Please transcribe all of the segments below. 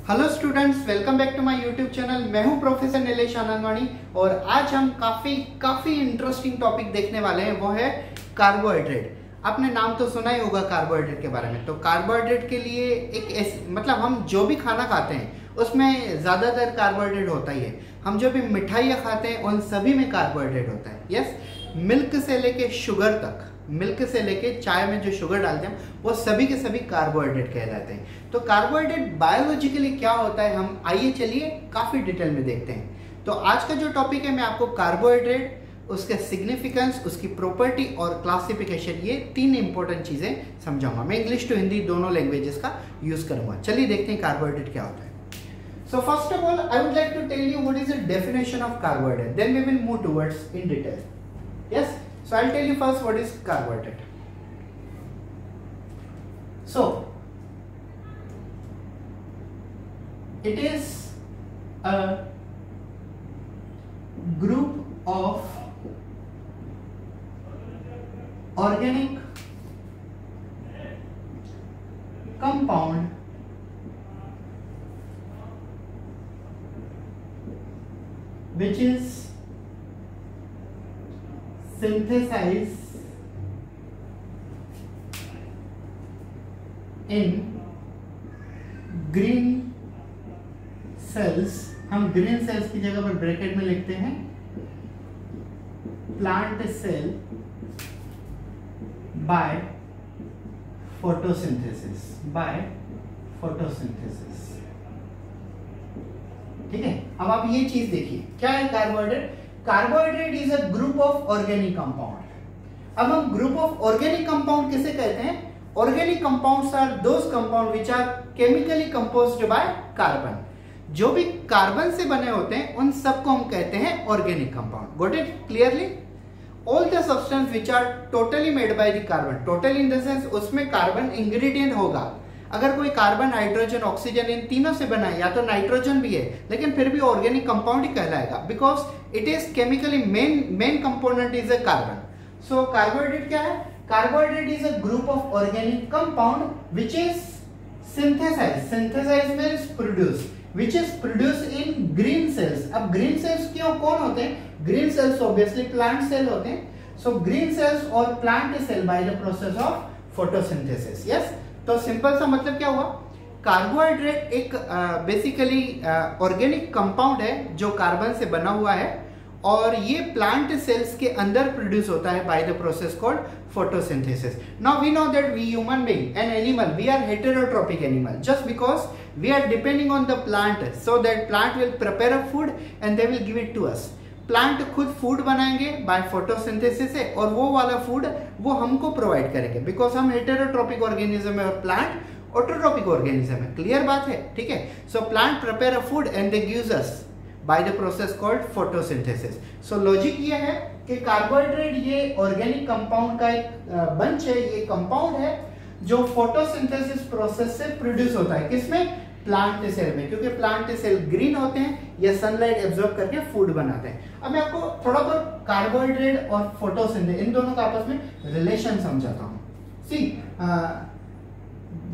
Hello students, welcome back to my YouTube channel. मैं हूं professor Nilesh आनंदवानी और आज हम काफी इंटरेस्टिंग टॉपिक देखने वाले हैं, वो है कार्बोहाइड्रेट। आपने नाम तो सुना ही होगा कार्बोहाइड्रेट के बारे में। तो कार्बोहाइड्रेट के लिए मतलब हम जो भी खाना खाते हैं उसमें ज्यादातर कार्बोहाइड्रेट होता ही है। हम जो भी मिठाइयाँ खाते हैं उन सभी में कार्बोहाइड्रेट होता है। यस, मिल्क से लेके शुगर तक, मिल्क से लेके चाय में जो शुगर डालते हैं वो सभी के सभी कार्बोहाइड्रेट कहलाते हैं। तो कार्बोहाइड्रेट बायोलॉजिकली क्या होता है, हम आइए चलिए काफी डिटेल में देखते हैं। तो आज का जो टॉपिक है, मैं आपको कार्बोहाइड्रेट, उसके सिग्निफिकेंस, उसकी प्रॉपर्टी और क्लासिफिकेशन, ये तीन इंपॉर्टेंट चीजें समझाऊंगा। मैं इंग्लिश टू हिंदी दोनों लैंग्वेजेस का यूज करूंगा। चलिए देखते हैं कार्बोहाइड्रेट क्या होता है। So first of all, I would like to tell you what is the definition of carbohydrate. Then we will move towards in detail. Yes. So I'll tell you first what is carbohydrate. So it is a group of organic compound which is synthesized in green cells। हम green sales की जगह पर bracket में लिखते हैं plant cell by photosynthesis, ठीक है। अब आप ये चीज देखिए, क्या है carbohydrate? Carbohydrate is a group of organic compound. अब हम ग्रुप ऑफ ऑर्गेनिक कंपाउंड किसे कहते हैं? Organic compounds are those compound which are chemically composed by carbon. जो भी कार्बन से बने होते हैं उन सबको हम कहते हैं organic compound. Got it clearly? All the substance which are totally made by the carbon, total in the sense उसमें कार्बन इंग्रेडिएंट होगा। अगर कोई कार्बन, हाइड्रोजन, ऑक्सीजन इन तीनों से बना है, या तो नाइट्रोजन भी है, लेकिन फिर भी ऑर्गेनिक कंपाउंड ही कहलाएगा, because it is chemically main component is a carbon. So carbohydrate क्या है? Carbohydrate is a group of organic compound which is synthesize means produce, which is produce in green cells. अब green cells क्यों, कौन होते हैं? Green cells obviously plant cell होते हैं। So green cells और plant cell by the process of photosynthesis. Yes, तो simple सा मतलब क्या हुआ? कार्बोहाइड्रेट एक बेसिकली ऑर्गेनिक कंपाउंड है जो कार्बन से बना हुआ है और ये प्लांट सेल्स के अंदर प्रोड्यूस होता है by the process called photosynthesis. Now we know that we human being an animal, we are heterotropic animal just because we are depending on the plant, so that plant will prepare a food and they will give it to us. Plant खुद food बनाएंगे by photosynthesis से और वो वाला food वो हमको provide करेंगे, because हम हेटेरोट्रॉपिक ऑर्गेनिज्म है और प्लांट ऑटोट्रॉपिक ऑर्गेनिज्म है। क्लियर बात है? ठीक है। So plant prepare a food and they gives us by the process called photosynthesis. So logic ये है कि कार्बोहाइड्रेट ये ऑर्गेनिक कंपाउंड का एक बंच है, ये कंपाउंड है जो फोटोसिंथेसिस प्रोसेस से प्रोड्यूस होता है। किसमें? प्लांट सेल में, क्योंकि प्लांट सेल ग्रीन होते हैं या सनलाइट एब्जॉर्ब करके फूड बनाते हैं। अब मैं आपको थोड़ा बहुत कार्बोहाइड्रेट और फोटोसिंथेसिस इन दोनों का आपस में रिलेशन समझाता हूं। See,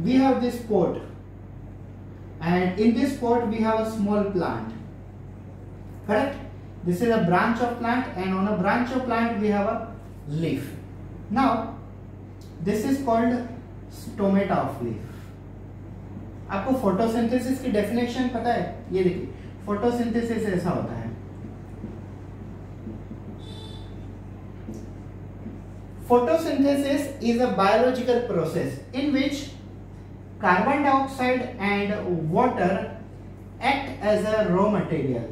we have this pot and in this pot we have a small plant, correct? This is a branch of plant and on a branch of plant we have a leaf. Now this is called stomata of leaf. आपको photosynthesis की definition पता है? ये देखिए, photosynthesis ऐसा होता है। Photosynthesis is a biological process in which carbon dioxide and water act as a raw material.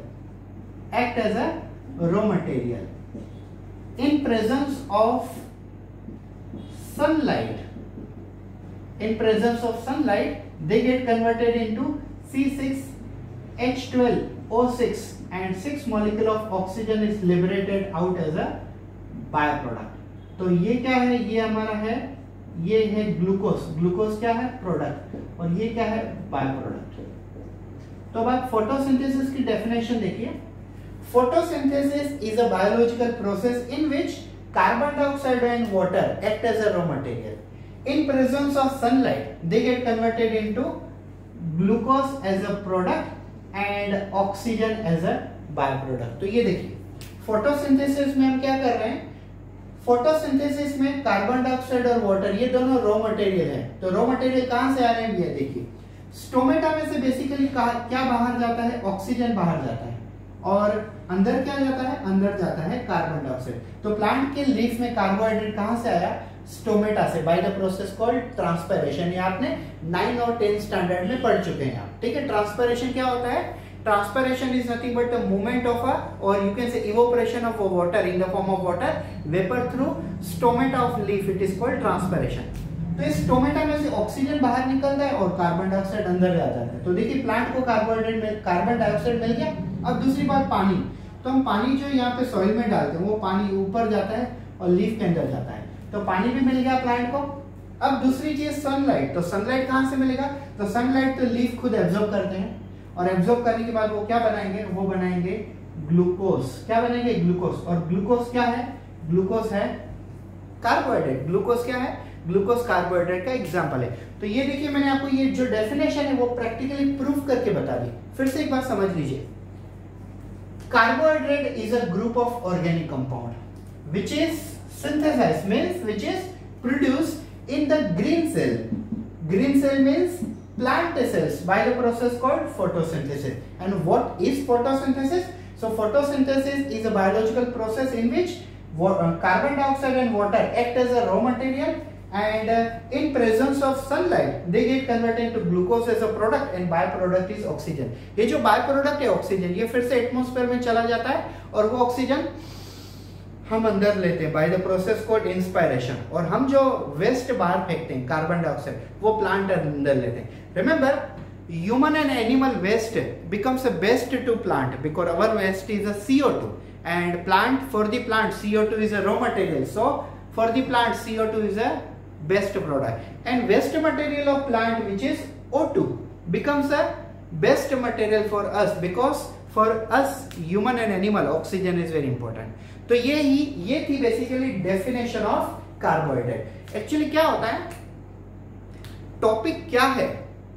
In presence of sunlight, they get converted into C6H12O6 and 6 molecule of oxygen is liberated out as a byproduct. तो ये क्या है? ये हमारा है, ये है glucose. Glucose क्या है? प्रोडक्ट। और ये क्या है? Bye product. तो अब आप फोटोसिंथेसिस की डेफिनेशन देखिए। Photosynthesis is a biological process in which carbon dioxide and water act as a raw material. In presence of sunlight, they get converted into glucose as a product and oxygen as a by product. तो ये देखिए photosynthesis में हम क्या कर रहे हैं, photosynthesis में कार्बन डाइऑक्साइड और वाटर ये दोनों रॉ मटेरियल है। तो रॉ मटेरियल कहां से आ रहे हैं, ये देखिए स्टोमेटा में से बेसिकली क्या बाहर जाता है, ऑक्सीजन बाहर जाता है, और अंदर क्या जाता है, अंदर जाता है कार्बन डाइऑक्साइड। तो प्लांट के लीफ में कार्बोहाइड्रेट कहां से आया, स्टोमेटा से, bye the process called transpiration. ये आपने 9 और 10 स्टैंडर्ड में पढ़ चुके हैं आप, ठीक है। ट्रांसपायरेशन क्या होता है, transpiration is nothing but the movement of a, और you can say evaporation of water in the form of water vapour through stomata of leaf, it is called transpiration. तो इस स्टोमेटा में से ऑक्सीजन बाहर निकलता है और कार्बन डाइऑक्साइड अंदर आ जाता है। तो देखिए प्लांट को कार्बोहाइड्रेट में कार्बन डाइऑक्साइड मिल गया। अब दूसरी बात पानी, तो हम पानी जो यहाँ पे सॉइल में डालते हैं वो पानी ऊपर जाता है और लीफ के अंदर जाता है, तो पानी भी मिल गया प्लांट को। अब दूसरी चीज सनलाइट, तो सनलाइट कहां से मिलेगा, तो सनलाइट तो लीफ खुद एब्जॉर्ब करते हैं, और एब्जॉर्ब करने के बाद वो क्या बनाएंगे, वो बनाएंगे ग्लूकोज। क्या बनेंगे, ग्लूकोज। और ग्लूकोज क्या है, ग्लूकोज है कार्बोहाइड्रेट। ग्लूकोज क्या है, ग्लूकोज कार्बोहाइड्रेट का एग्जांपल है। तो ये देखिए मैंने आपको ये जो डेफिनेशन है वो प्रैक्टिकली प्रूफ करके बता दी। फिर से एक बात समझ लीजिए, carbohydrate is a group of organic compound which is synthesized, means which is produced in the green cell. Green cell means plant cells by the process called photosynthesis. And what is photosynthesis? So photosynthesis is a biological process in which carbon dioxide and water act as a raw material, and in presence of sunlight they get converted into glucose as a product, and byproduct is oxygen. ये जो byproduct है oxygen, ये फिर से atmosphere में चला जाता है और वो ऑक्सीजन हम अंदर लेते हैं bye the process called inspiration, और हम जो वेस्ट बाहर फेंकते हैं कार्बन डाइऑक्साइड वो प्लांट अंदर लेते हैं। Remember, human and animal waste becomes a best to plant because our waste is a CO2, and plant, for the plant CO2 is a raw material, so for the plant CO2 is a best product, and waste material of plant which is O2 becomes a best material for us because for us human and animal oxygen is very important. तो ये थी basically definition of carbohydrate. Actually क्या होता है, topic क्या है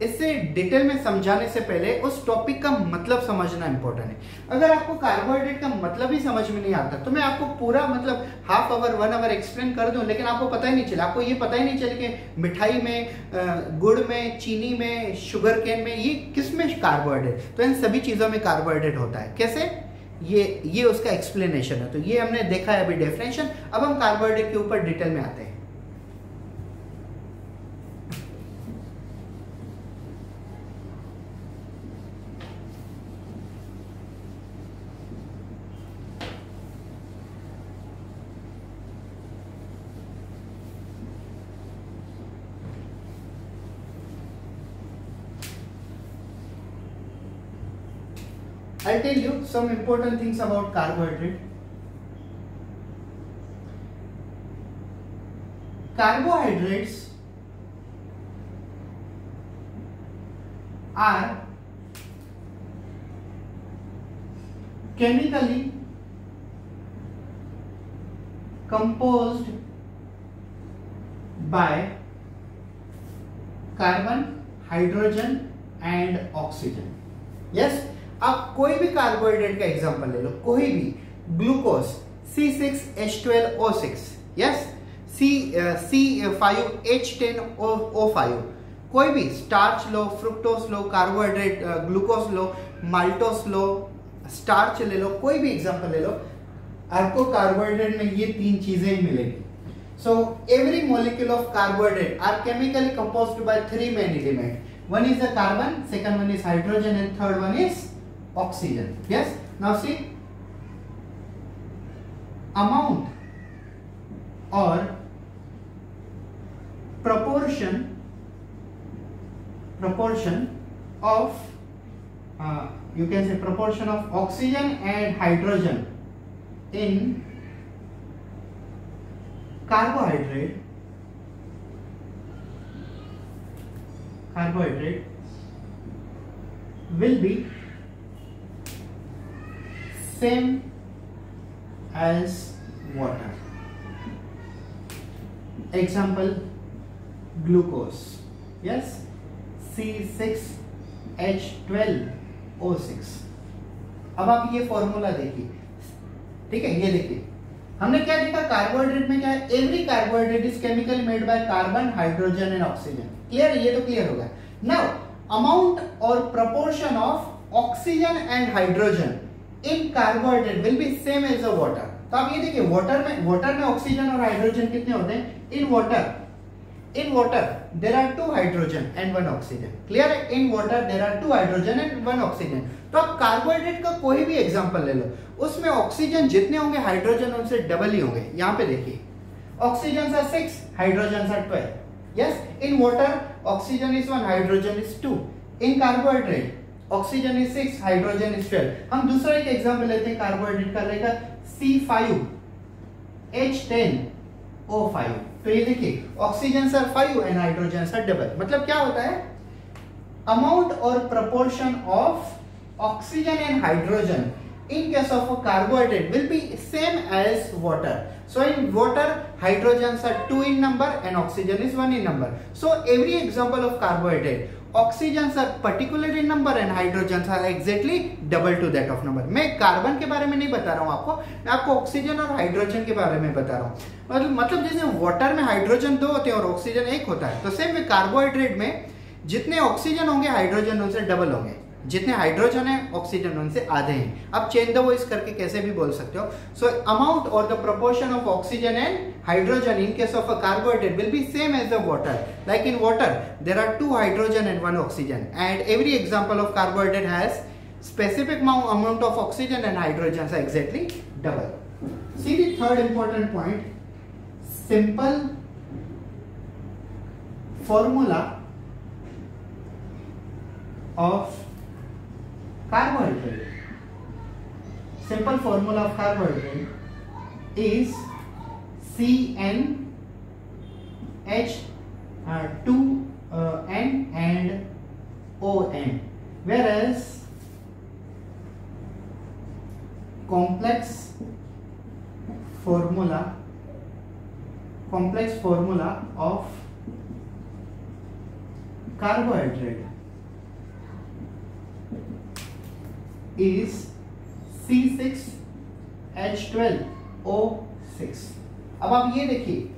इससे detail में समझाने से पहले उस टॉपिक का मतलब समझना इंपॉर्टेंट है। अगर आपको कार्बोहाइड्रेट का मतलब ही समझ में नहीं आता तो मैं आपको पूरा मतलब हाफ आवर 1 आवर एक्सप्लेन कर दूं, लेकिन आपको पता ही नहीं चला, आपको ये पता ही नहीं चले कि मिठाई में, गुड़ में, चीनी में, शुगर केन में, ये किस में कार्बोहाइड्रेट, तो इन सभी चीजों में कार्बोहाइड्रेट होता है। कैसे, ये उसका एक्सप्लेनेशन है। तो ये हमने देखा है अभी डेफिनेशन। अब हम कार्बोहाइड्रेट के ऊपर डिटेल में आते हैं। I'll tell you some important things about carbohydrate. Carbohydrates are chemically composed by carbon, hydrogen and oxygen. Yes. आप कोई भी कार्बोहाइड्रेट का एग्जांपल ले लो, कोई भी, ग्लूकोज C6H12O6, यस, C5H10O5, कोई भी स्टार्च लो, फ्रुक्टोस लो, कार्बोहाइड्रेट, ग्लूकोज लो, माल्टोस लो, स्टार्च ले लो, कोई भी एग्जांपल ले लो, आपको कार्बोहाइड्रेट में ये 3 चीजें ही मिलेगी। So every molecule of carbohydrate are chemically composed by 3 main elements. One is the carbon, second one is hydrogen, and third one is oxygen. Yes. Now see, amount or proportion of you can say proportion of oxygen and hydrogen in carbohydrate will be same as water. Example, glucose, yes, C6 H12O6। अब आप ये formula देखिए, ठीक है, ये देखिए हमने क्या देखा, कार्बोहाइड्रेट में क्या है, every carbohydrate is chemically made by carbon, hydrogen and oxygen. Clear है, ये तो क्लियर होगा। नाउ अमाउंट और proportion of oxygen and hydrogen in carbohydrate will be same as a water. तो आप ये देखिए, वाटर में ऑक्सीजन और हाइड्रोजन कितने होते हैं? In water there are 2 hydrogen and 1 oxygen। Clear है, in water there are 2 hydrogen and 1 oxygen। तो आप कार्बोहाइड्रेट का कोई भी एग्जांपल ले लो, उसमें ऑक्सीजन जितने होंगे हाइड्रोजन उनसे डबल ही होंगे। यहाँ पे देखिए, oxygen are 6, hydrogen are 12। Yes, in water oxygen is 1, hydrogen is 2। In carbohydrate oxygen is 6, hydrogen is 12। हम दूसरा एक एग्जांपल लेते हैं कार्बोहाइड्रेट का, रहेगा C5H10O5। तो ये देखिए, oxygen sir 5 and hydrogen sir double. मतलब क्या होता है, अमाउंट और proportion of oxygen and hydrogen in case of a carbohydrate will be same as water. So in water hydrogens are 2 in number and oxygen is 1 in number. So every example of carbohydrate, oxygens are particular in number and hydrogens are exactly double to that of number. मैं carbon के बारे में नहीं बता रहा हूँ आपको, मैं आपको ऑक्सीजन और हाइड्रोजन के बारे में बता रहा हूँ। मतलब जैसे वाटर में हाइड्रोजन 2 होते हैं और ऑक्सीजन 1 होता है, तो सेम में कार्बोहाइड्रेट में जितने ऑक्सीजन होंगे हाइड्रोजन उनसे डबल होंगे, जितने हाइड्रोजन है ऑक्सीजन उनसे आधे हैं। अब चेंज द वॉइस करके कैसे भी बोल सकते हो। सो अमाउंट और the proportion of oxygen and hydrogen in case of a carbohydrate will be same as the water. Like in water there are 2 hydrogen and 1 oxygen and every example of carbohydrate has specific amount of oxygen and hydrogen are exactly double. See the third important point, simple formula of carbohydrate. Simple formula of carbohydrate is CnH2n and ON, whereas complex formula of carbohydrate is C6H12O6। अब आप ये देखिए,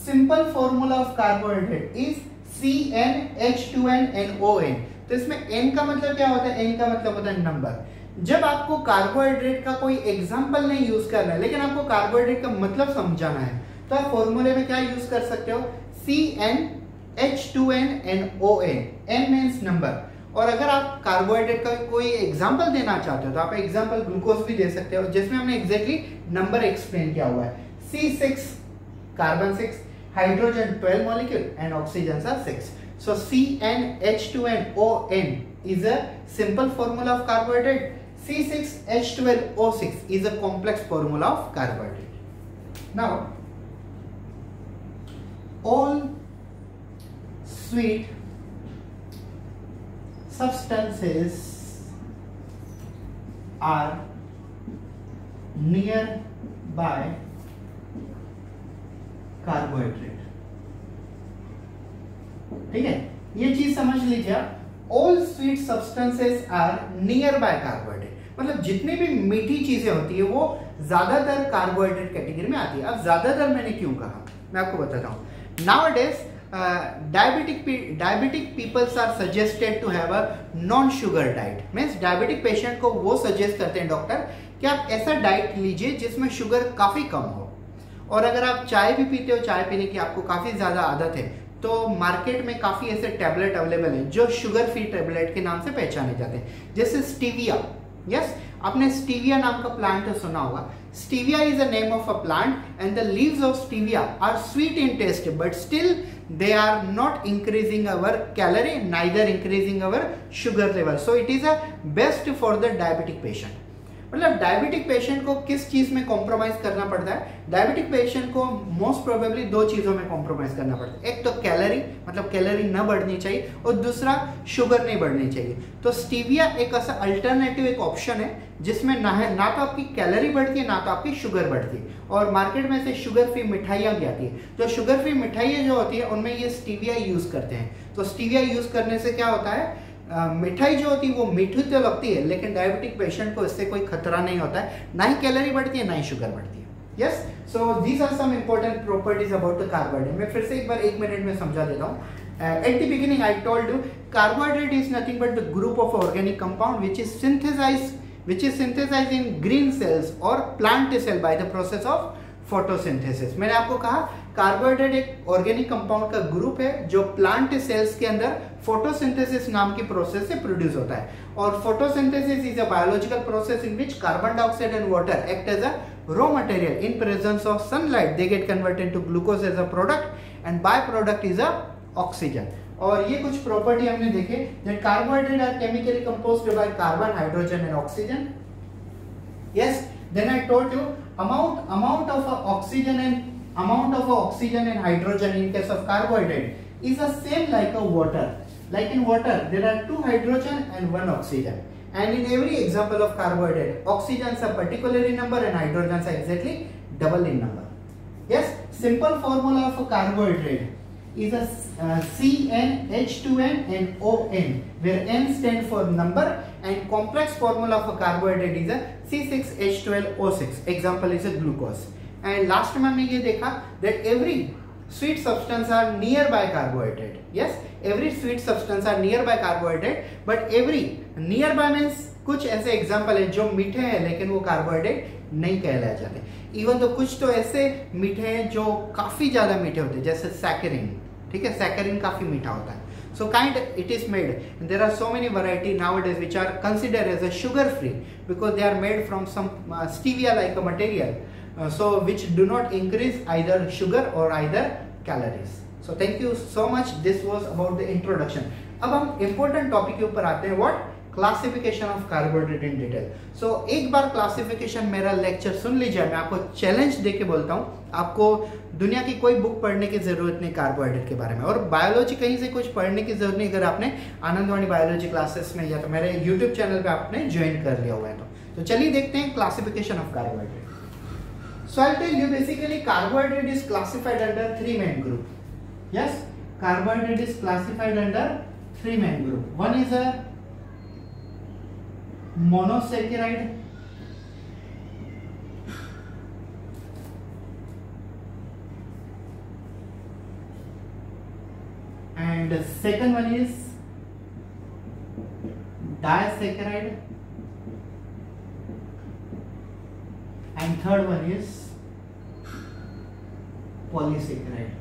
simple formula of carbohydrate is CnH2n and ON। तो इसमें n का मतलब क्या होता है? n का मतलब होता है नंबर। जब आपको कार्बोहाइड्रेट का कोई एग्जाम्पल नहीं यूज करना है, लेकिन आपको कार्बोहाइड्रेट का मतलब समझाना है, तो आप फॉर्मूले में क्या यूज कर सकते हो? CnH2n and ON। n means number. और अगर आप कार्बोहाइड्रेट का कोई एग्जाम्पल देना चाहते हो तो आप एग्जाम्पल ग्लूकोज भी दे सकते हो, जिसमें हमने एग्जैक्टली नंबर एक्सप्लेन किया हुआ है। C6 carbon 6, hydrogen 12 molecule and oxygen 6। So CnH2nOn is a simple formula of carbohydrate. C6H12O6 is a complex formula of carbohydrate. Now, all sweet substances are nearby carbohydrate। ठीक है, ये चीज समझ लीजिए। All sweet substances are near by carbohydrate, मतलब जितनी भी मीठी चीजें होती है वो ज्यादातर कार्बोहाइड्रेट कैटेगरी में आती है। अब ज्यादातर मैंने क्यों कहा, मैं आपको बताता हूँ। Nowadays diabetic peoples are suggested to have a non sugar diet. Means diabetic patient को वो सजेस्ट करते हैं डॉक्टर कि आप ऐसा डाइट लीजिए जिसमें शुगर काफी कम हो। और अगर आप चाय भी पीते हो, चाय पीने की आपको काफी ज्यादा आदत है, तो मार्केट में काफी ऐसे टैबलेट अवेलेबल हैं जो शुगर फ्री टैबलेट के नाम से पहचाने जाते हैं, जैसे स्टीविया। यस, आपने स्टीविया नाम का प्लांट सुना होगा। Stevia is a name of a plant and the leaves of stevia are sweet in taste, but still they are not increasing our calorie, neither increasing our sugar level, so it is a best for the diabetic patient। मतलब diabetic patient को किस चीज में compromise करना पड़ता है? Diabetic patient को most probably 2 चीजों में कॉम्प्रोमाइज करना पड़ता है। एक तो कैलोरी, मतलब कैलोरी न बढ़नी चाहिए, और दूसरा शुगर नहीं बढ़नी चाहिए। तो स्टीविया एक ऐसा अल्टरनेटिव एक ऑप्शन है जिसमें ना तो आपकी कैलोरी बढ़ती है, ना तो आपकी शुगर बढ़ती है। और मार्केट में से शुगर फ्री मिठाइयाँ भी आती है। जो शुगर फ्री मिठाइयाँ जो होती है उनमें ये स्टीविया यूज करते हैं। तो स्टीविया यूज करने से क्या होता है, मिठाई जो होती है वो मीठी तो लगती है, लेकिन डायबिटिक पेशेंट को इससे कोई खतरा नहीं होता है, ना ही कैलोरी बढ़ती है ना ही शुगर बढ़ती है। Yes, so these are some important properties about the carbohydrate. मैं फिर से एक बार 1 मिनट में समझा देता हूँ। At the beginning I told you carbohydrate is nothing but the group of organic compound which is synthesized in green cells or plant cell by the process of photosynthesis। मैंने आपको कहा कार्बोहाइड्रेट एक organic compound का group है जो plant cells के अंदर photosynthesis नाम की प्रोसेस से प्रोड्यूस होता है। और photosynthesis is a biological process in which carbon dioxide and water act as a raw material in presence of sunlight, they get converted into glucose as a product and byproduct is a oxygen। और ये कुछ property हमने देखे that carbohydrates are chemically composed by carbon, hydrogen and oxygen। yes, then I told you amount of oxygen and hydrogen in case of carbohydrate is the same like a water। like in water there are 2 hydrogen and 1 oxygen, and in every example of carbohydrate oxygens are particular in number and hydrogens are exactly double in number। yes, simple formula of a carbohydrate is a CN, H2N and ON, where N stand for number, and complex formula of a carbohydrate is a C6H12O6, example is a glucose। and last में हमने ये देखा that every sweet substance are nearby carbohydrate। yes, every sweet substance are nearby carbohydrate, but every nearby means कुछ ऐसे example है जो मीठे हैं लेकिन वो कार्बोहाइड्रेट नहीं कहलाए जाते। इवन तो कुछ तो ऐसे मीठे हैं जो काफी ज्यादा मीठे होते हैं, जैसे सैकरिन। ठीक है, सैकरिन काफी मीठा होता है। So kind it is made, there are so many variety nowadays which are considered as a sugar free because they are made from some stevia like a material, so which do not increase either sugar or either calories। so thank you so much, this was about the introduction। अब हम important topic के ऊपर आते हैं, what classification of carbohydrate in detail। so एक बार classification मेरा lecture सुन लीजिए, मैं आपको challenge दे के बोलता हूँ, आपको दुनिया की कोई बुक पढ़ने की जरूरत नहीं कार्बोहाइड्रेट के बारे में, और बायोलॉजी कहीं से कुछ पढ़ने की जरूरत नहीं अगर आपने आनंदवाणी बायोलॉजी क्लासेस में या तो मेरे यूट्यूब चैनल पे आपने ज्वाइन कर लिया हुआ है। तो चलिए देखते हैं classification of carbohydrate. So I'll tell you basically carbohydrate is classified under 3 main group। yes, carbohydrate is classified under 3 main group। one is a monosaccharide, and the second one is disaccharide, and third one is polysaccharide।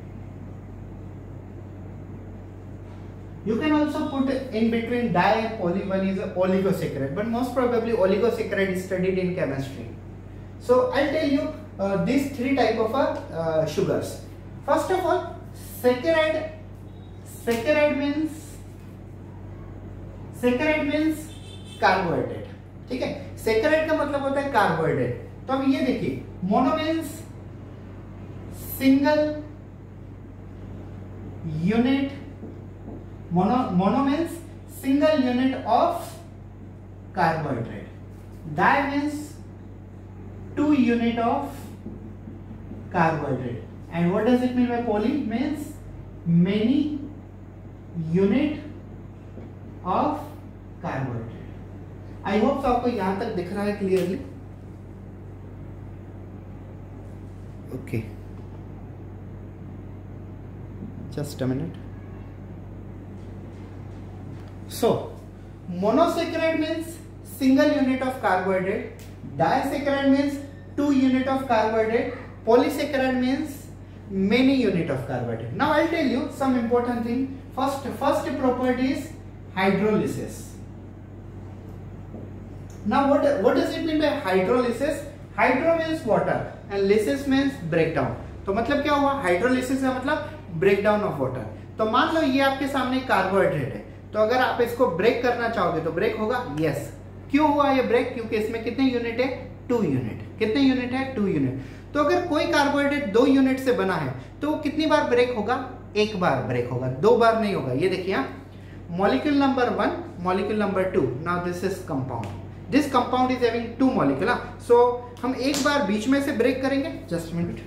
you can also put in between di and poly, one is oligosaccharide, but most probably oligosaccharide is studied in chemistry। so I'll tell you these 3 type of sugars। first of all, saccharide means carbohydrate. ठीक है, saccharide का मतलब होता है carbohydrate. तो अब ये देखिए, mono means single unit, mono means single unit of carbohydrate, di means 2 unit of carbohydrate, and what does it mean by poly means many unit of carbohydrate। I hope आपको यहां तक दिख रहा है clearly. Okay, just a minute। so monosaccharide means single unit of carbohydrate, disaccharide means 2 unit of carbohydrate, polysaccharide means many unit of carbohydrate। now I'll tell you some important thing। first property is hydrolysis। now what does it mean by hydrolysis? hydro means water and lysis means breakdown। तो मतलब क्या हुआ, hydrolysis का मतलब breakdown of water. तो मान लो ये आपके सामने कार्बोहाइड्रेट है, तो अगर आप इसको ब्रेक करना चाहोगे तो ब्रेक होगा। यस, क्यों हुआ ये ब्रेक? क्योंकि इसमें कितने यूनिट है? 2 यूनिट। कितने यूनिट है? 2 यूनिट। तो अगर कोई कार्बोहाइड्रेट 2 यूनिट से बना है तो कितनी बार ब्रेक होगा? 1 बार ब्रेक होगा, 2 बार नहीं होगा। ये देखिए, molecule number 1, molecule number 2। Now this is compound, this compound is having 2 molecule. So हम 1 बार बीच में से ब्रेक करेंगे। जस्ट मिनट,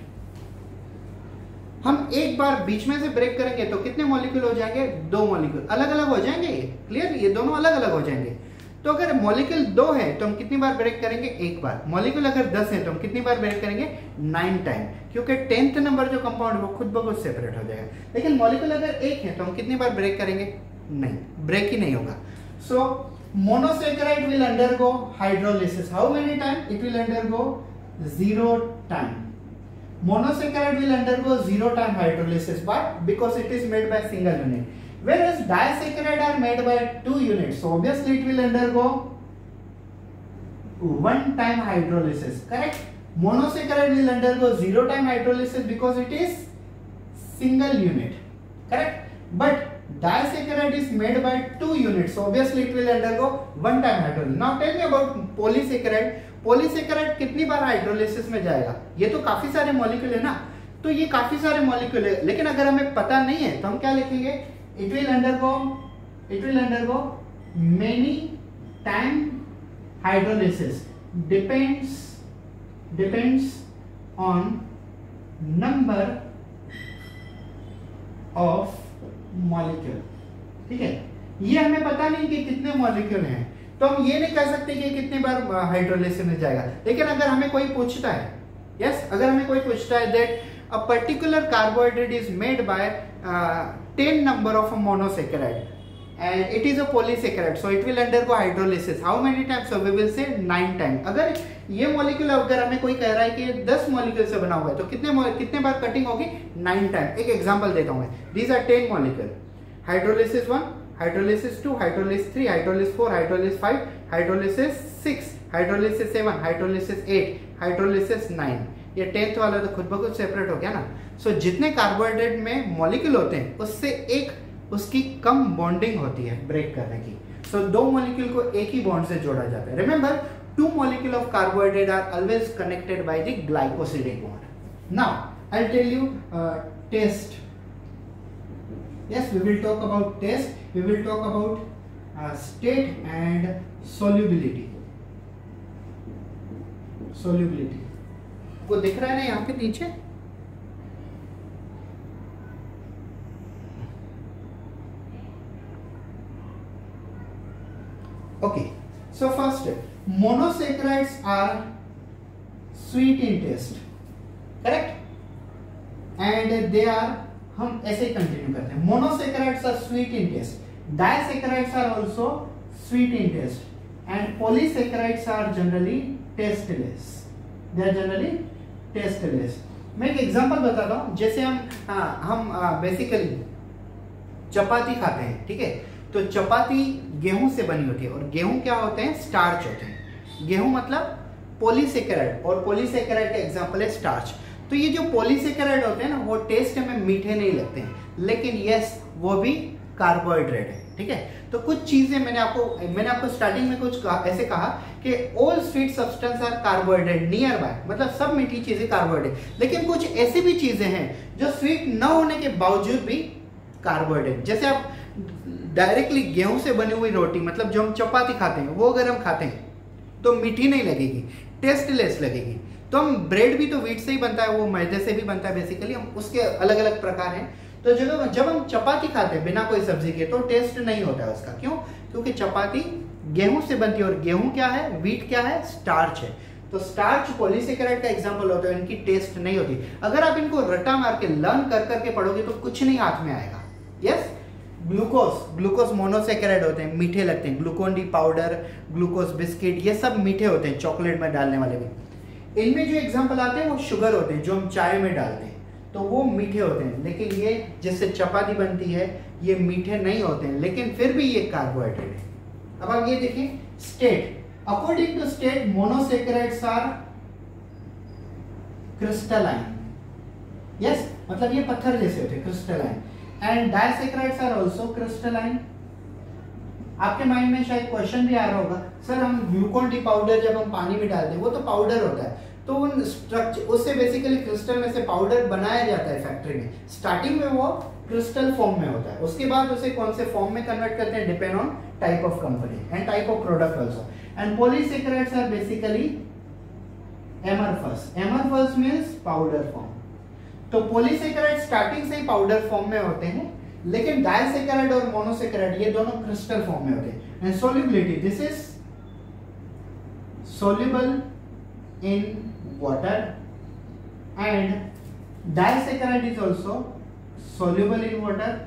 हम एक बार बीच में से ब्रेक करेंगे तो कितने मॉलिक्यूल हो जाएंगे? 2 मॉलिक्यूल। अलग अलग हो जाएंगे ये, क्लियर? ये दोनों अलग अलग हो जाएंगे। तो अगर मॉलिक्यूल 2 है तो हम कितनी बार ब्रेक करेंगे? एक बार। मॉलिक्यूल अगर 10 है तो हम कितनी बार ब्रेक करेंगे? 9 टाइम, क्योंकि 10th नंबर जो कंपाउंड वो खुद ब खुद सेपरेट हो जाएगा। लेकिन मॉलिक्यूल अगर एक है तो हम कितनी बार ब्रेक करेंगे? नहीं, ब्रेक ही नहीं होगा। So monosaccharide will undergo hydrolysis. How many time? It will undergo 0 time. Monosaccharide will undergo 0 time hydrolysis, but because it is made by single unit, whereas disaccharide are made by 2 units, so obviously it will undergo 1 time hydrolysis. Correct? Monosaccharide will undergo 0 time hydrolysis because it is single unit. Correct? But disaccharide is made by 2 units, so obviously it will undergo 1 time hydrolysis. Now tell me about polysaccharide. Polysaccharide कितनी बार hydrolysis में जाएगा? ये तो काफी सारे molecule है ना, तो ये काफी सारे मॉलिक्यूल है, लेकिन अगर हमें पता नहीं है तो हम क्या लिखेंगे? It will undergo many time hydrolysis, depends on number of molecule. ठीक है, ये हमें पता नहीं कि कितने मॉलिक्यूल हैं, तो हम ये नहीं कह सकते कि कितनी बार हाइड्रोलिसिस में जाएगा। लेकिन अगर हमें कोई पूछता है, अगर हमें कोई पूछता है that a particular carbohydrate is made by 10 number of a monosaccharide and it is a polysaccharide, so it will undergo hydrolysis. How many times? So we will say 9 time. अगर ये मॉलिक्यूल, अगर हमें कोई कह रहा है कि 10 मॉलिक्यूल से बना हुआ है तो कितने बार कटिंग होगी? 9 टाइम। एक एग्जांपल देता हूं मैं। These are 10 molecule. Hydrolysis 1, hydrolysis 2, hydrolysis 3, hydrolysis 4, hydrolysis 5, hydrolysis 6, hydrolysis 7, hydrolysis 8, hydrolysis 9। ये 10th वाला तो खुद ब खुद सेपरेट हो गया ना। सो जितने कार्बोहाइड्रेट में मॉलिक्यूल होते हैं उससे एक उसकी कम बॉन्डिंग होती है ब्रेक करने की। सो 2 मॉलिक्यूल को एक ही बॉन्ड से जोड़ा जाता है। Remember, 2 molecule of carbohydrate are always connected by the glycosidic bond. Now I will tell you taste. Yes, we will talk about test. We will talk about state and solubility. Solubility. वो दिख रहा है ना यहाँ पे नीचे? Okay. So first, monosaccharides are sweet in taste. Correct? And they are, हम ऐसे कंटिन्यू करते हैं। Monosaccharides are sweet in taste, disaccharides are also sweet in taste and polysaccharides are generally tasteless. They are generally tasteless. मैं एक example बताता हूं। जैसे हम बेसिकली चपाती खाते हैं, ठीक है? तो चपाती गेहूं से बनी होती है और गेहूं क्या होते हैं? स्टार्च होते हैं। गेहूं मतलब पॉलीसैकेराइड, और पॉलीसैकेराइड का एग्जांपल है स्टार्च। तो ये जो पॉलीसैकेराइड होते हैं ना, वो टेस्ट में मीठे नहीं लगते हैं, लेकिन यस वो भी कार्बोहाइड्रेट है। ठीक है, तो कुछ चीजें मैंने आपको स्टार्टिंग में कुछ ऐसे कहा कि all sweet substance are carbohydrate nearby, मतलब सब मीठी चीजें कार्बोहाइड्रेट। लेकिन कुछ ऐसी भी चीजें हैं जो स्वीट न होने के बावजूद भी कार्बोहाइड्रेट। जैसे आप डायरेक्टली गेहूं से बनी हुई रोटी, मतलब जो हम चपाती खाते हैं, वो अगर हम खाते हैं तो मीठी नहीं लगेगी, टेस्टलेस लगेगी। तो हम ब्रेड भी तो व्हीट से ही बनता है, वो मैदे से भी बनता है बेसिकली, हम उसके अलग अलग प्रकार हैं। तो जब हम चपाती खाते हैं बिना कोई सब्जी के, तो टेस्ट नहीं होता है उसका। क्यों? क्योंकि चपाती गेहूं से बनती है, और गेहूं क्या है? व्हीट क्या है? स्टार्च है। तो स्टार्च पॉलीसैकेराइड का एग्जांपल होता है, इनकी टेस्ट नहीं होती। अगर आप इनको रटा मार के लर्न कर करके पढ़ोगे तो कुछ नहीं हाथ में आएगा। यस, ग्लूकोज मोनोसैकेराइड होते हैं, मीठे लगते हैं। Glucon D powder, glucose biscuit, ये सब मीठे होते हैं, चॉकलेट में डालने वाले भी। इनमें जो एग्जांपल आते हैं वो शुगर होते हैं, जो हम चाय में डालते हैं, तो वो मीठे होते हैं। लेकिन ये जिससे चपाती बनती है, ये मीठे नहीं होते हैं, लेकिन फिर भी ये कार्बोहाइड्रेट है। अब आप ये देखिए state. According to state, monosaccharides are crystalline. Yes, मतलब ये पत्थर जैसे होते हैं, crystalline. And disaccharides are also crystalline. आपके माइंड में शायद क्वेश्चन भी आ रहा होगा, सर हम ग्लूकोन डी पाउडर जब हम पानी में डालते हैं वो तो पाउडर होता है, तो उन स्ट्रक्चर उससे बेसिकली क्रिस्टल में से पाउडर बनाया जाता है फैक्ट्री में। स्टार्टिंग में वो क्रिस्टल फॉर्म में होता है, उसके बाद उसे कौन से फॉर्म में कन्वर्ट करते हैं, depend on type of company and type of product also. And polysaccharides are basically amorphous। amorphous means powder form. तो पॉलीसेकेराइड स्टार्टिंग से ही पाउडर फॉर्म में होते हैं, लेकिन डाइसेकेराइड और मोनोसेकेराइड ये दोनों क्रिस्टल फॉर्म में होते हैं। And solubility, this is soluble in water and disaccharide is also soluble in water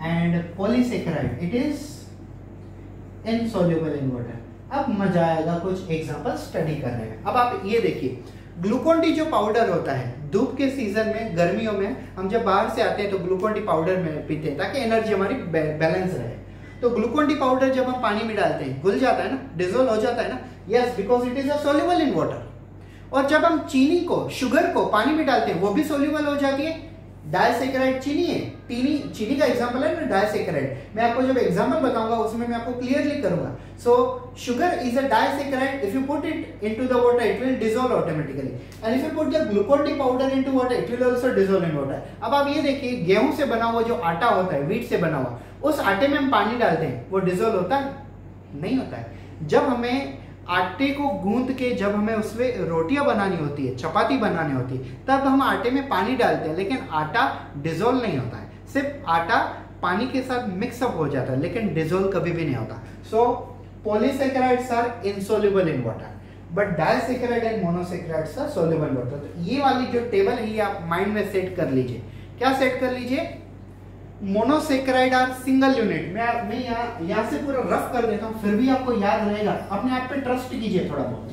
and polysaccharide it is insoluble in water. अब मजा आएगा कुछ एग्जांपल स्टडी करने में। अब आप ये देखिए, ग्लूकोन डी जो पाउडर होता है, धूप के सीजन में, गर्मियों में हम जब बाहर से आते हैं तो ग्लूकोन डी पाउडर में पीते हैं ताकि एनर्जी हमारी बैलेंस रहे। तो ग्लूकोन डी पाउडर जब हम पानी में डालते हैं घुल जाता है ना, डिसॉल्व हो जाता है ना, yes, because it is a soluble in water. और जब हम चीनी को, शुगर को पानी में डालते हैं वो भी सोल्यूबल हो जाती है। डाइसेकेराइड चीनी है, चीनी का एग्जांपल है ना डाइसेकेराइड। मैं आपको जब एग्जांपल बताऊंगा उसमें मैं आपको क्लियरली करूंगा। So sugar is a disaccharide, if you put it into the water it will dissolve automatically, and if you put the Glucon D powder into water it will also dissolve in water. अब आप ये देखिए, गेहूं से बना हुआ जो आटा होता है, व्हीट से बना हुआ, उस आटे में हम पानी डालते हैं, वो डिसॉल्व होता है? नहीं होता है। जब हमें आटे को गूंद के जब हमें उसमें रोटियां बनानी होती है, चपाती बनानी होती है, तब हम आटे में पानी डालते हैं, लेकिन आटा डिसॉल्व नहीं होता है। सिर्फ आटा पानी के साथ मिक्सअप हो जाता है, लेकिन डिसॉल्व कभी भी नहीं होता। So polysaccharides are insoluble in water, but disaccharide and monosaccharides are soluble in water. तो ये वाली जो टेबल है ये आप माइंड में सेट कर लीजिए। क्या सेट कर लीजिए? Monosaccharide are single unit. मैं यहाँ से पूरा रफ कर देता हूँ, फिर भी आपको याद रहेगा। अपने आप पे ट्रस्ट कीजिए थोड़ा बहुत।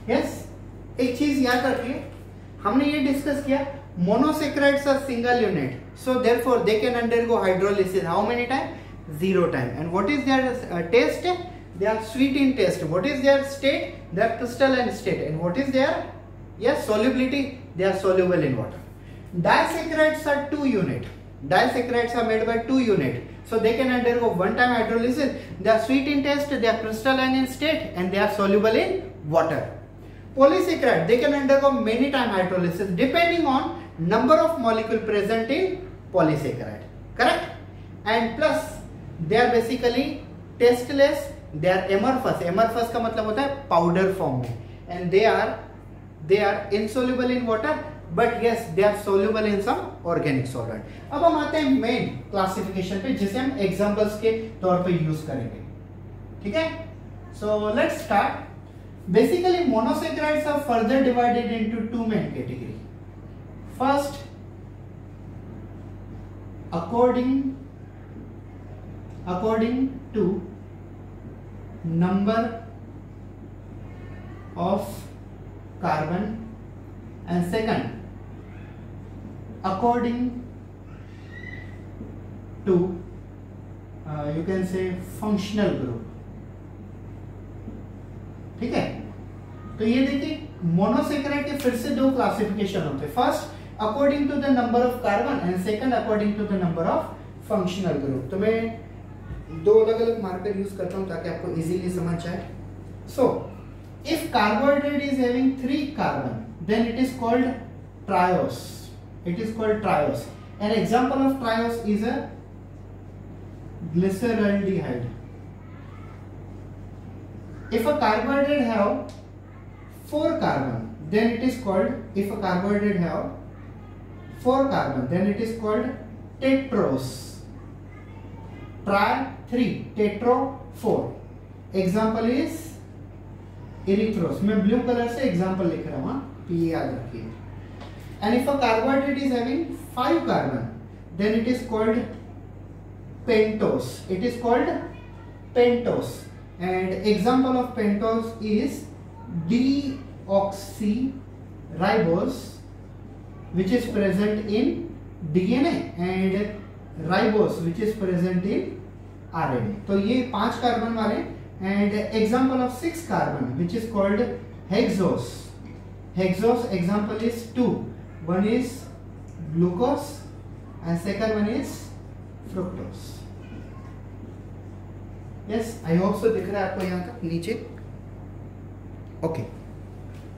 यस, एक चीज याद रखिए, हमने ये डिस्कस किया monosaccharides are single unit, so therefore they can undergo hydrolysis how many time? 0 time. And what is their taste? They are sweet in taste. What is their state? They are crystalline state. And what is their? Yes, solubility, they are soluble in water. Disaccharides are 2 unit. Disaccharides are made by 2 unit, so they can undergo one time hydrolysis. They are sweet in taste, they are crystalline in state, and they are soluble in water. Polysaccharide, they can undergo many time hydrolysis depending on number of molecule present in polysaccharide, correct? And plus they are basically tasteless, they are amorphous. Amorphous का मतलब होता है powder form में, and they are insoluble in water, but yes they are soluble in some organic solvent. अब हम आते हैं main classification पे, जिसे हम एग्जांपल्स के तौर पे यूज करेंगे, ठीक है? So let's start. Basically monosaccharides are further divided into 2 main categories. First, according to number of carbon, and second according to you can say functional group, ठीक है? तो ये देखिए मोनोसेकेराइड के फिर से 2 क्लासिफिकेशन होते हैं। First according to the number of carbon and second according to the number of functional group. तो मैं 2 अलग-अलग मार्कर यूज करता हूं ताकि आपको इजीली समझ जाए। सो if carbohydrate is having 3 carbon, then it is called triose. It is called triose. An example of triose is a glyceraldehyde. If a carbohydrate have 4 carbon, then it is called, if a carbohydrate have 4 carbon, then it is called tetrose. Tri 3, tetro 4. Example is erythrose. मैं blue colour से example लिख रहा हूँ, ये याद रखिए। And if a carbohydrate is having 5 carbon, then it is called pentose. It is called pentose. And example of pentose is deoxyribose, which is present in DNA, and ribose, which is present in RNA. तो ये 5 carbon वाले and example of 6 carbon which is called hexose. Hexose example is 2. One is glucose and second one is fructose. Yes, I hope so. दिख रहा है आपको यहाँ तक नीचे? Okay.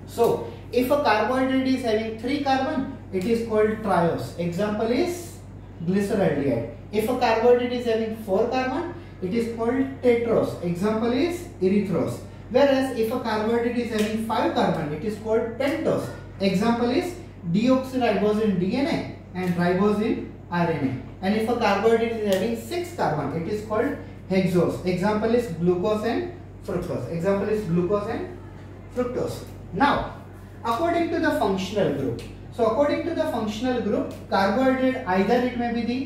So if a carbohydrate is having 3 carbon, it is called triose. Example is glyceraldehyde. If a carbohydrate is having 4 carbon, it is called tetrose. Example is erythrose. Whereas if a carbohydrate is having 5 carbon, it is called pentose. Example is deoxyribose in DNA and ribose in RNA. And if a carbohydrate is having 6 carbon, it is called hexose. Example is glucose and fructose. Example is glucose and fructose. Now, according to the functional group. So according to the functional group, carbohydrate either it may be the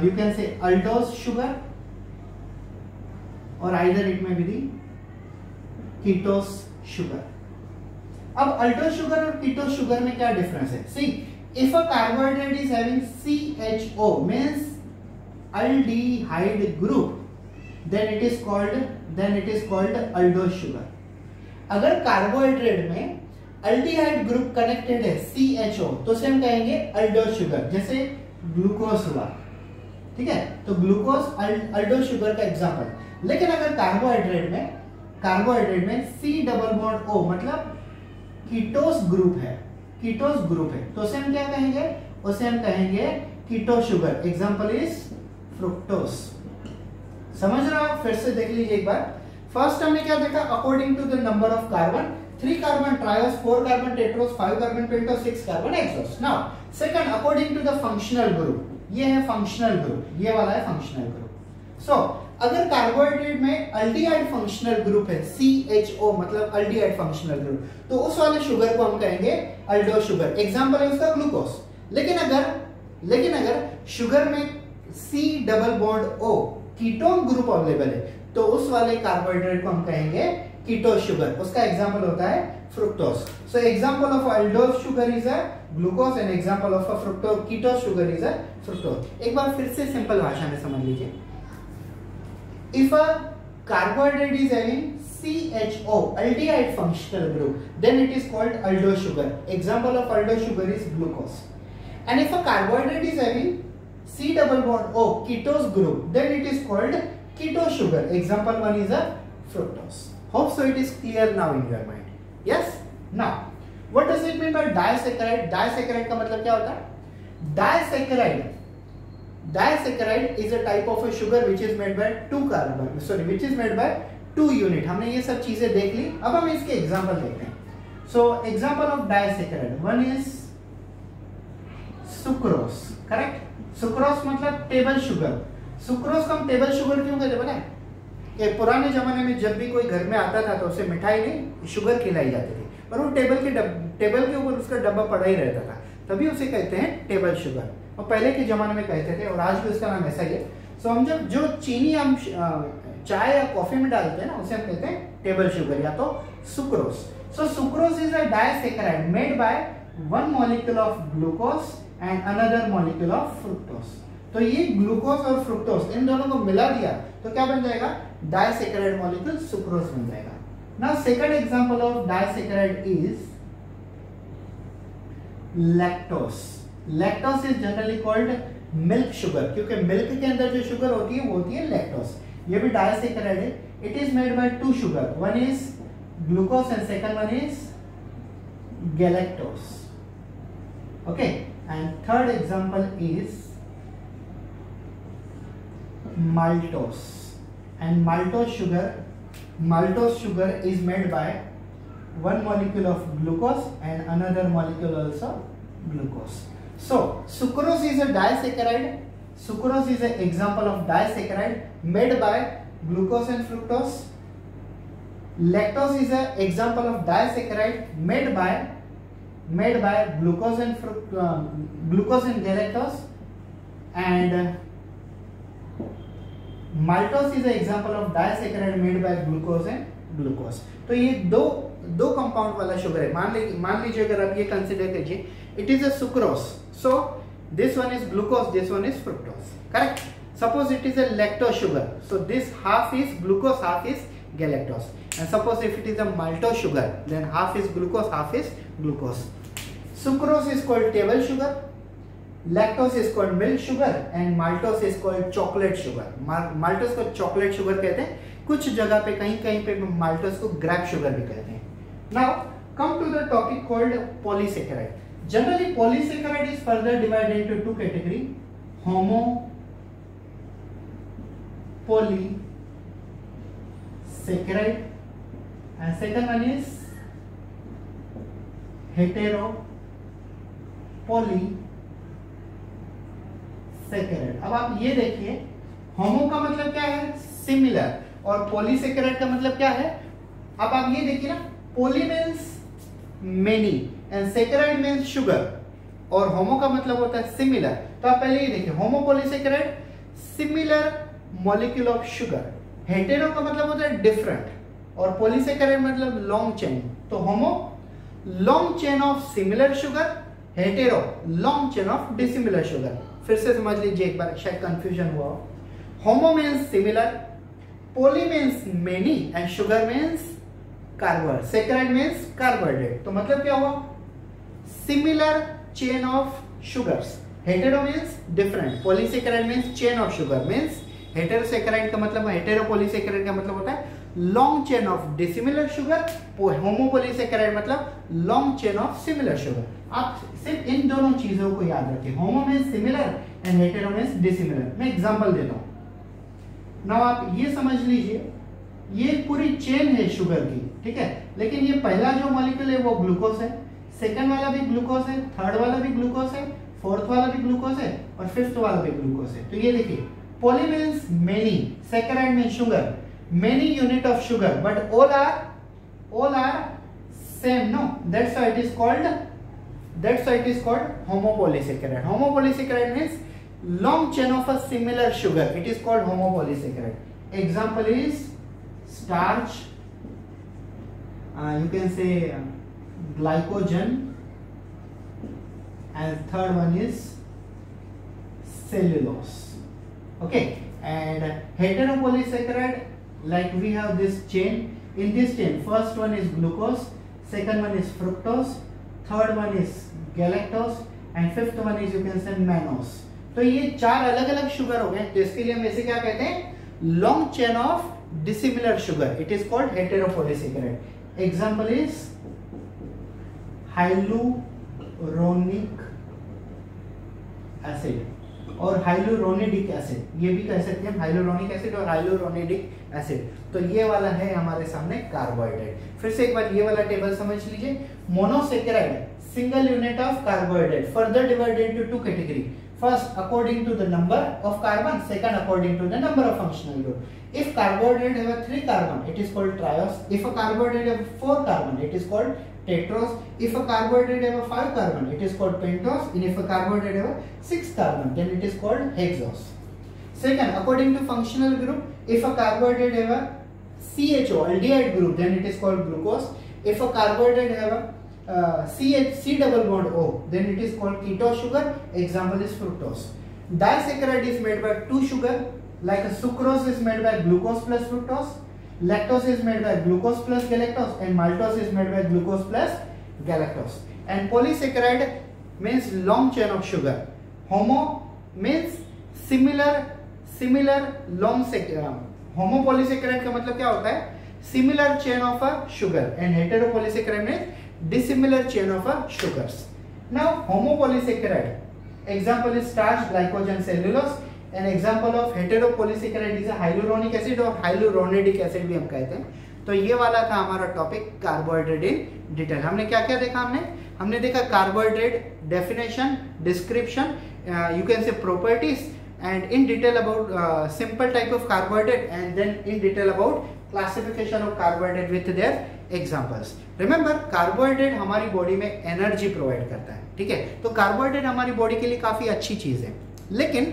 you can say aldose sugar, or either it may be the ketose sugar. अब aldose sugar और ketose sugar में क्या difference है? See, if a carbohydrate is having CHO means aldehyde group, then it is called aldose sugar. अगर carbohydrate में aldehyde group connected है CHO तो उसे हम कहेंगे अल्डोस शुगर. जैसे ग्लूकोज हुआ, ठीक है, तो ग्लूकोज अल्डोस शुगर का एग्जांपल. लेकिन अगर कार्बोहाइड्रेट में C डबल बॉन्ड O मतलब कीटोस ग्रुप है, तो उसे हम क्या कहेंगे? उसे हम कहेंगे ketose sugar. Example is fructose. समझ रहे हो? फिर से देख लीजिए एक बार. फर्स्ट हमने क्या देखा? According to the number of carbon, 3 carbon triose, 4 carbon tetrose, 5 carbon pentose, 6 carbon hexose. Now second, according to the functional group. ये है फंक्शनल ग्रुप, ये वाला है फंक्शनल ग्रुप. सो अगर कार्बोहाइड्रेट में अल्डिहाइड फंक्शनल ग्रुप है CHO मतलब अल्डिहाइड फंक्शनल ग्रुप, तो उस वाले शुगर को हम कहेंगे अल्डोस शुगर. एग्जांपल है उसका ग्लूकोज. लेकिन अगर शुगर में C double bond O ketone group available है, तो उस वाले कार्बोहाइड्रेट को हम कहेंगे कीटोस शुगर. उसका एग्जांपल होता है fructose. So example of aldose sugar is a glucose and example of a fructose ketose sugar is a fructose. एक बार फिर से सिंपल भाषा में समझ लीजिए. If a carbohydrate is having CHO aldehyde functional group, then it is called aldose sugar. Example of aldose sugar is glucose. And if a carbohydrate is having C double bond O ketose group, then it is called ketose sugar. Example one is a fructose. Hope so it is clear now in your mind. Yes. Now, what does it mean by disaccharide? Disaccharide का मतलब क्या होता है? Disaccharide is a type of a sugar which is made by which is made by 2 unit. हमने ये सब चीजें देख ली. अब हम इसके एग्जांपल देखते हैं. So example of disaccharide, one is sucrose. Correct? Sucrose मतलब टेबल शुगर. सुक्रोज को हम टेबल शुगर क्यों कहते हैं पता है? कि पुराने जमाने में जब भी कोई घर में आता था तो उसे मिठाई नहीं शुगर खिलाई जाती थी, और वो टेबल के ऊपर उसका डब्बा पड़ा ही रहता था, तभी उसे कहते हैं टेबल शुगर. और पहले के जमाने में कहते थे, और आज भी उसका नाम ऐसा ही है. सो हम जब जो चीनी हम चाय या कॉफी में डालते हैं ना, उसे हम कहते हैं टेबल शुगर या तो sucrose. So sucrose is a disaccharide made by one molecule of glucose and another molecule of fructose. तो ये ग्लूकोज और फ्रुक्टोज इन दोनों को मिला दिया तो क्या बन जाएगा? डाइसैकेराइड मॉलिक्यूल सुक्रोज बन जाएगा. Now second example of disaccharide is lactose. Lactose is generally called milk sugar, क्योंकि मिल्क के अंदर जो शुगर होती है वो होती है लैक्टोज. ये भी डाइसैकेराइड है. It is made bye 2 sugar, one is glucose and second one is galactose. Okay, and third example is maltose. And maltose sugar is made by one molecule of glucose and another molecule also glucose. So sucrose is a disaccharide. Sucrose is an example of disaccharide made by glucose and fructose. Lactose is an example of disaccharide made by glucose and galactose. And maltose is an example of disaccharide made by glucose and glucose. तो ये दो compound वाला sugar है. मान लीजिए अगर आप ये कंसीडर कीजिए, it is a sucrose. So this one is glucose, this one is fructose. Correct? Suppose it is a lactose sugar, so this half is glucose, half is galactose. And suppose if it is a maltose sugar, then half is glucose, half is glucose. Sucrose is called table sugar, lactose is called milk sugar, and maltose is called chocolate sugar. Maltose को chocolate sugar कहते हैं, कुछ जगह पे कहीं पे maltose को grape sugar भी कहते हैं. Now come to the topic called polysaccharide. Generally polysaccharide is further divided into two categories: homo polysaccharide, and second one is hetero polysaccharide. अब आप ये देखिए, होमो का मतलब क्या है? सिमिलर, और पॉलीसेकेराइड का मतलब क्या है? अब आप ये देखिए ना, poly means many and saccharide means sugar, और होमो का मतलब होता है सिमिलर. तो आप पहले ये देखिए, homo polysaccharide similar molecule of sugar, hetero का मतलब होता है डिफरेंट, और पॉलीसेकेराइड मतलब लॉन्ग चेन. तो homo long chain of similar sugar, hetero long chain of dissimilar sugar. फिर से समझ लीजिए एक बार, शायद कंफ्यूजन हुआ. Homo means similar, poly means many, and sugar means carbohydrate, saccharide means carbohydrate. तो मतलब क्या हुआ? Similar chain of sugars. Hetero means different, polysaccharide means chain of sugar, means heterosaccharide का मतलब, हेटेरोपॉलीसेकेराइड का मतलब होता है long chain of dissimilar sugar. Homopolysaccharide मतलब long chain of similar sugar. आप सिर्फ इन दोनों चीजों को याद रखें, होमो means similar and hetero means dissimilar. मैं एग्जांपल देता हूं. नाउ आप ये समझ लीजिए, ये पूरी चेन है शुगर की, ठीक है, लेकिन ये पहला जो मॉलिक्यूल है वो ग्लूकोज है, सेकंड वाला भी ग्लूकोज है, थर्ड वाला भी ग्लूकोज है, फोर्थ वाला भी ग्लूकोज है, और फिफ्थ वाला भी ग्लूकोज है. तो ये देखिए, poly means many, saccharide means sugar, many unit of sugar, but all are same. No, that's why it is called homopolysaccharide. Homopolysaccharide means long chain of a similar sugar, it is called homopolysaccharide. Example is starch, you can say glycogen, and third one is cellulose. Okay, and heteropolysaccharide, like we have this chain. In this chain, first one is glucose, second one is fructose, third one is galactose, and fifth one is, you can say, mannose. तो ये चार अलग अलग sugar हो गए, तो इसके लिए हम इसे क्या कहते हैं? Long chain of dissimilar sugar, it is called heteropolysaccharide. Example is hyaluronic acid और हाइलुरोनिडिक एसिड, ये भी कह सकते हैं हाइलुरोनिक एसिड और हाइलुरोनिडिक एसिड. तो ये वाला है हमारे सामने कार्बोहाइड्रेट. फिर से एक बार ये वाला टेबल समझ लीजिए. Monosaccharide single unit of carbohydrate, further divided into two category. First, according to the number of carbon. Second, according to the number of functional group. If carbohydrate have a 3 carbon, it is called triose. If a carbohydrate have 4 carbon, it is called tetrose. If a carbohydrate have a 5 carbon, it is called pentose. And if a carbohydrate have a 6 carbon, then it is called hexose. Second, according to functional group, if a carbohydrate have a CHO, aldehyde group, then it is called glucose. If a carbohydrate have a C double bond O, then it is called ketose sugar. Example is fructose. Disaccharide is made by 2 sugar, like sucrose is made by glucose plus fructose, lactose is made by glucose plus galactose, and maltose is made by glucose plus galactose. And polysaccharide means long chain of sugar. Homo means similar long homopolysaccharide का मतलब क्या होता है? Similar chain of a sugar, and heteropolysaccharide means dissimilar chain of a sugars. Now homopolysaccharide example is starch, glycogen, cellulose. An example of heteropolysaccharide is a hyaluronic acid और hyaluronidic acid भी हम कहते हैं. तो ये वाला था हमारा टॉपिक कार्बोहाइड्रेट इन डिटेल. हमने क्या क्या देखा? हमने देखा carbohydrate definition, description, you can से properties, and in detail about simple type of carbohydrate, and then in detail about classification of carbohydrate with their examples. Remember, carbohydrate हमारी body में energy provide करता है, ठीक है. तो कार्बोहाइड्रेट हमारी body के लिए काफी अच्छी चीज है, लेकिन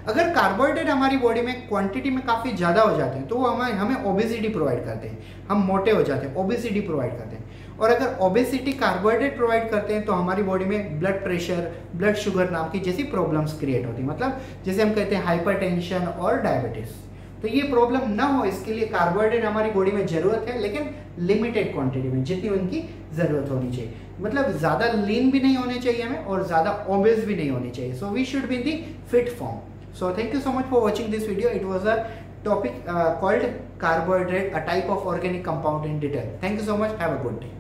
अगर कार्बोहाइड्रेट हमारी बॉडी में क्वांटिटी में काफी ज्यादा हो जाते हैं तो वो हमें ओबेसिटी प्रोवाइड करते हैं, हम मोटे हो जाते हैं, ओबेसिटी प्रोवाइड करते हैं. और अगर ओबेसिटी कार्बोहाइड्रेट प्रोवाइड करते हैं तो हमारी बॉडी में ब्लड प्रेशर, ब्लड शुगर नाम की जैसी प्रॉब्लम्स क्रिएट होती है, मतलब जैसे हम कहते हैं हाइपरटेंशन और डायबिटीज। तो ये प्रॉब्लम ना हो इसके लिए कार्बोहाइड्रेट हमारी बॉडी में जरूरत है, लेकिन लिमिटेड क्वांटिटी में, जितनी उनकी जरूरत होनी चाहिए। मतलब ज्यादा लीन भी नहीं होने चाहिए हमें और ज्यादा ओबेस भी नहीं होनी चाहिए। So we should be in the fit form. So thank you so much for watching this video. It was a topic called carbohydrate, a type of organic compound in detail. Thank you so much. Have a good day.